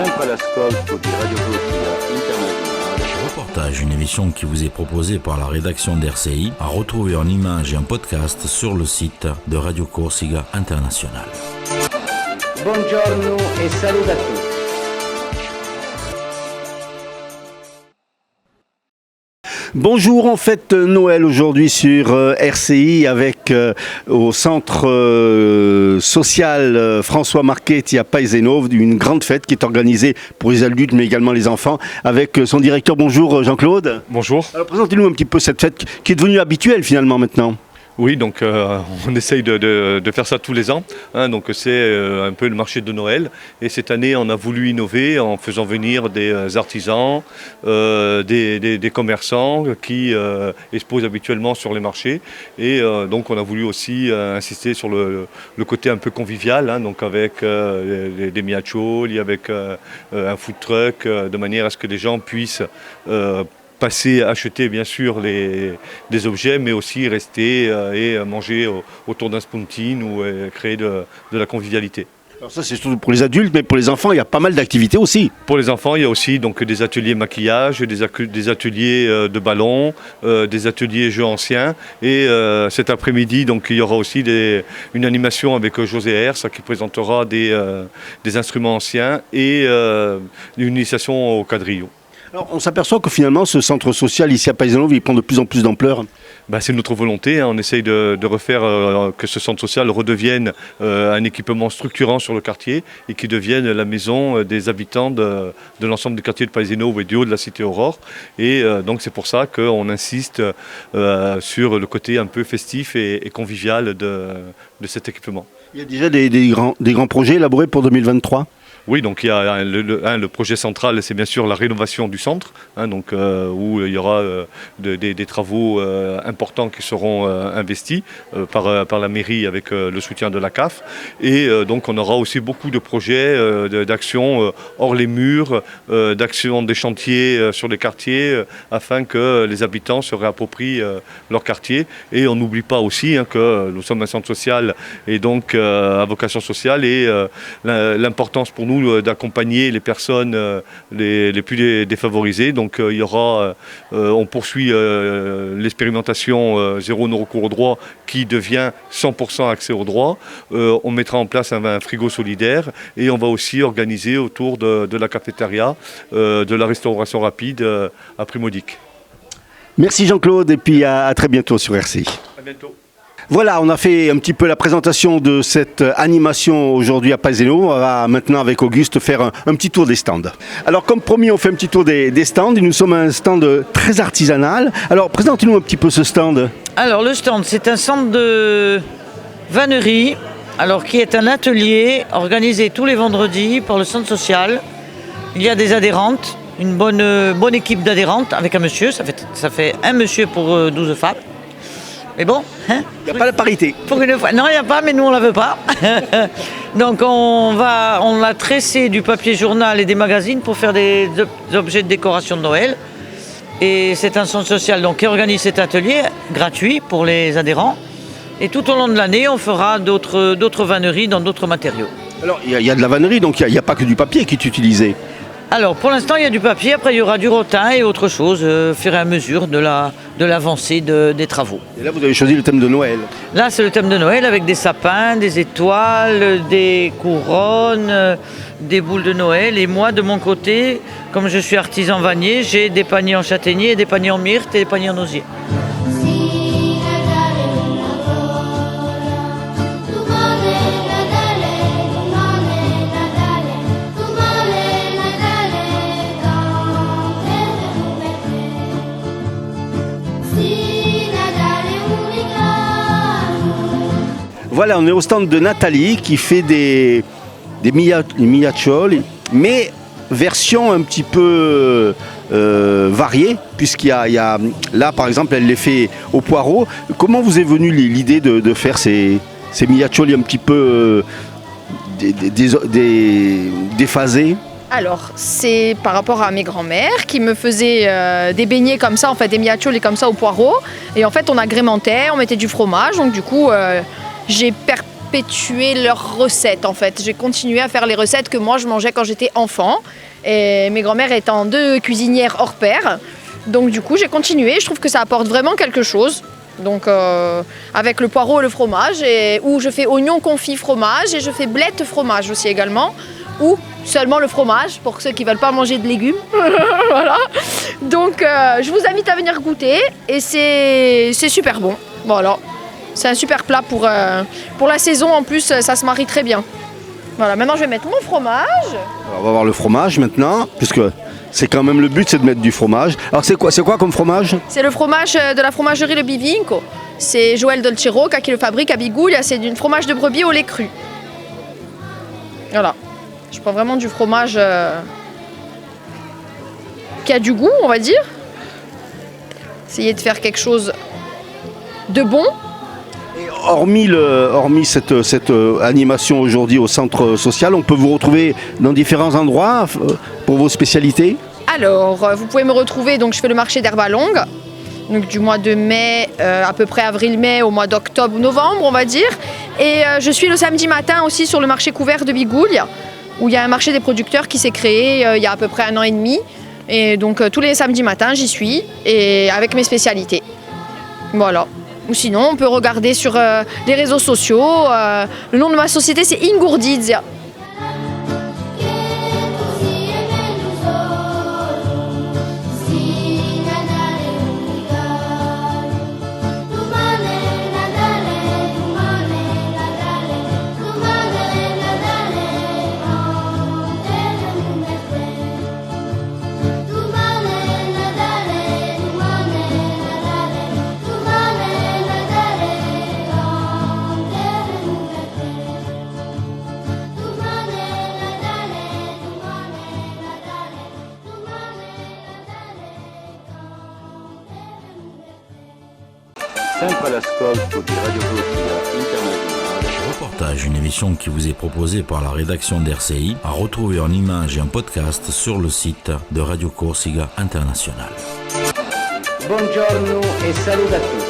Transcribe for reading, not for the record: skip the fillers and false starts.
sempre all'ascolto di Radio Corsica Internazionale. Reportage, une émission qui vous est proposée par la rédaction d'RCI, à retrouver en images et en podcast sur le site de Radio Corsica Internazionale. Buongiorno e saluto a tutti. Bonjour, on fête Noël aujourd'hui sur RCI avec au centre social François Marchetti à Paeseno, une grande fête qui est organisée pour les adultes mais également les enfants avec son directeur. Bonjour Jean-Claude. Bonjour. Alors présentez-nous un petit peu cette fête qui est devenue habituelle finalement maintenant. Oui, donc on essaye de faire ça tous les ans. Donc c'est un peu le marché de Noël. Et cette année, on a voulu innover en faisant venir des artisans, des commerçants qui exposent habituellement sur les marchés. Et donc on a voulu aussi insister sur le côté un peu convivial, donc avec des miacioli, avec un food truck, de manière à ce que les gens puissent passer, acheter bien sûr des objets, mais aussi rester et manger autour d'un spuntine ou créer de la convivialité. Alors ça c'est surtout pour les adultes, mais pour les enfants il y a pas mal d'activités aussi. Pour les enfants, il y a aussi donc, des ateliers maquillage, des ateliers de ballon, des ateliers jeux anciens. Et cet après-midi, donc, il y aura aussi une animation avec José Hers qui présentera des instruments anciens et une initiation au quadrille. Alors, on s'aperçoit que finalement ce centre social ici à Paeseno il prend de plus en plus d'ampleur. C'est notre volonté, on essaye de refaire que ce centre social redevienne un équipement structurant sur le quartier et qui devienne la maison des habitants de l'ensemble du quartier de Paeseno et du haut de la cité Aurore. Et donc c'est pour ça qu'on insiste sur le côté un peu festif et convivial de cet équipement. Il y a déjà des grands projets élaborés pour 2023 ? Oui, donc il y a le projet central, c'est bien sûr la rénovation du centre, où il y aura des travaux importants qui seront investis par la mairie avec le soutien de la CAF. Et donc on aura aussi beaucoup de projets d'actions hors les murs, d'actions des chantiers sur les quartiers, afin que les habitants se réapproprient leur quartier. Et on n'oublie pas aussi que nous sommes un centre social et donc à vocation sociale et l'importance pour nous d'accompagner les personnes les plus défavorisées. Donc il y aura, on poursuit l'expérimentation zéro non-recours au droit qui devient 100% accès au droit. On mettra en place un frigo solidaire et on va aussi organiser autour de la cafétéria de la restauration rapide à prix modique. Merci Jean-Claude et puis à très bientôt sur RCI. À bientôt. Voilà, on a fait un petit peu la présentation de cette animation aujourd'hui à Paeseno. On va maintenant avec Auguste faire un petit tour des stands. Alors comme promis, on fait un petit tour des stands. Nous sommes à un stand très artisanal. Alors présentez-nous un petit peu ce stand. Alors le stand, c'est un centre de vannerie, qui est un atelier organisé tous les vendredis par le centre social. Il y a des adhérentes, une bonne équipe d'adhérentes avec un monsieur. Ça fait un monsieur pour 12 femmes. Mais bon, il n'y a pas la parité. Pour une fois. Non, il n'y a pas, mais nous, on ne la veut pas. Donc, on a tressé du papier journal et des magazines pour faire des objets de décoration de Noël. Et c'est un centre social qui organise cet atelier gratuit pour les adhérents. Et tout au long de l'année, on fera d'autres vanneries dans d'autres matériaux. Alors, il y a de la vannerie, donc il n'y a pas que du papier qui est utilisé. Alors, pour l'instant, il y a du papier. Après, il y aura du rotin et autre chose, au fur et à mesure de l'avancée des travaux. Et là, vous avez choisi le thème de Noël. Là, c'est le thème de Noël avec des sapins, des étoiles, des couronnes, des boules de Noël. Et moi, de mon côté, comme je suis artisan vannier, j'ai des paniers en châtaignier, des paniers en myrte et des paniers en osier. Voilà, on est au stand de Nathalie qui fait des miacioli, mais version un petit peu variée, puisqu'il y a là par exemple elle les fait au poireau. Comment vous est venue l'idée de faire ces miacioli un petit peu déphasés? Alors, c'est par rapport à mes grands-mères qui me faisaient des beignets comme ça, en fait des miacioli comme ça au poireau. Et en fait, on agrémentait, on mettait du fromage. Donc du coup, j'ai perpétué leurs recettes en fait. J'ai continué à faire les recettes que moi je mangeais quand j'étais enfant. Et mes grands-mères étant 2 cuisinières hors pair. Donc du coup j'ai continué, je trouve que ça apporte vraiment quelque chose. Donc avec le poireau et le fromage, où je fais oignon confit fromage et je fais blette fromage aussi également. Ou seulement le fromage pour ceux qui ne veulent pas manger de légumes. Voilà. Donc je vous invite à venir goûter et c'est super bon. Voilà. C'est un super plat pour la saison en plus, ça se marie très bien. Voilà, maintenant je vais mettre mon fromage. Alors, on va voir le fromage maintenant, puisque c'est quand même le but, c'est de mettre du fromage. Alors c'est quoi comme fromage? C'est le fromage de la fromagerie Le Bivinco. C'est Joël Dolcero qui le fabrique à Biguglia. C'est du fromage de brebis au lait cru. Voilà. Je prends vraiment du fromage qui a du goût, on va dire. Essayer de faire quelque chose de bon. Et hormis cette animation aujourd'hui au centre social, on peut vous retrouver dans différents endroits pour vos spécialités? Alors, vous pouvez me retrouver, donc je fais le marché d'herbe longue, donc du mois de mai, à peu près avril-mai, au mois d'octobre ou novembre, on va dire. Et je suis le samedi matin aussi sur le marché couvert de Biguglia, où il y a un marché des producteurs qui s'est créé il y a à peu près 1 an et demi. Et donc tous les samedis matins, j'y suis, et avec mes spécialités. Voilà. Ou sinon, on peut regarder sur les réseaux sociaux. Le nom de ma société, c'est Ingurdizia. Sempre all'ascolto di Radio Corsica Internazionale. Reportage, une émission qui vous est proposée par la rédaction d'RCI, à retrouver en images et en podcast sur le site de Radio Corsica International. Buongiorno e saluto a tutti.